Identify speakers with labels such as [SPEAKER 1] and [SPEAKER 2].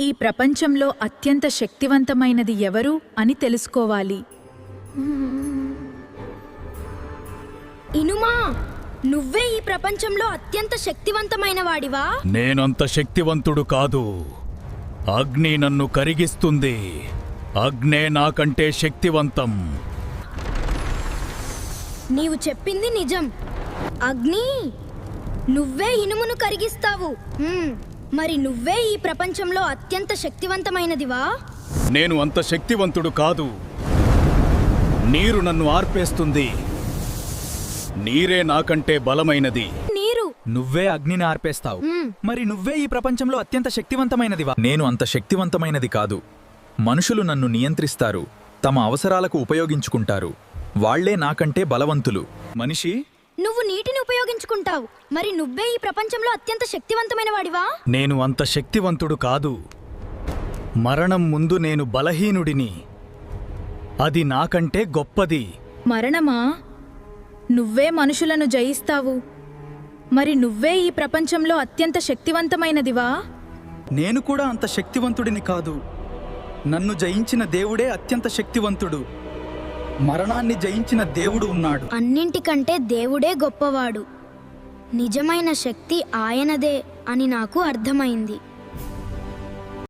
[SPEAKER 1] ఈ ప్రపంచంలో అత్యంత శక్తివంతమైనది ఎవరు అని తెలుసుకోవాలి.
[SPEAKER 2] ఇనుమా, నువ్వే ఈ ప్రపంచంలో అత్యంత శక్తివంతమైన వాడివా?
[SPEAKER 3] నేనంత శక్తివంతుడు కాదు. అగ్ని నన్ను కరిగిస్తుంది. అగ్నే నాకంటే శక్తివంతం.
[SPEAKER 2] నీవు చెప్పింది నిజం. అగ్ని, నువ్వే ఇనుమును కరిగిస్తావు. మరి నువ్వే ఈ ప్రపంచంలో అత్యంత శక్తివంతమైనదివా?
[SPEAKER 3] నేను అంత శక్తివంతుడు కాదు. నీరు నన్ను ఆర్పేస్తుంది. నీరే నాకంటే బలమైనది.
[SPEAKER 2] నీరు.
[SPEAKER 4] నువ్వే అగ్నిని ఆర్పేస్తావు. మరి నువ్వే ఈ ప్రపంచంలో అత్యంత శక్తివంతమైనదివా?
[SPEAKER 5] నేను అంత శక్తివంతమైనది కాదు. మనుషులు నన్ను నియంత్రిస్తారు, తమ అవసరాలకు ఉపయోగించుకుంటారు. వాళ్లే నాకంటే బలవంతులు.
[SPEAKER 4] మనిషి,
[SPEAKER 2] నువ్వు నీటిని ఉపయోగించుకుంటావు. మరి నువ్వే ఈ ప్రపంచంలో అత్యంత శక్తివంతమైన వాడివా?
[SPEAKER 3] నేను అంత శక్తివంతుడు కాదు. మరణం ముందు నేను బలహీనుడిని. అది నాకంటే గొప్పది.
[SPEAKER 1] మరణమా? నువ్వే మనుషులను జయిస్తావు. మరి నువ్వే ఈ ప్రపంచంలో అత్యంత శక్తివంతమైనదివా?
[SPEAKER 4] నేను కూడా అంత శక్తివంతుడిని కాదు. నన్ను జయించిన దేవుడే అత్యంత శక్తివంతుడు. మరణాన్ని జయించిన దేవుడు ఉన్నాడు.
[SPEAKER 2] అన్నింటికంటే దేవుడే గొప్పవాడు. నిజమైన శక్తి ఆయనదే అని నాకు అర్థమైంది.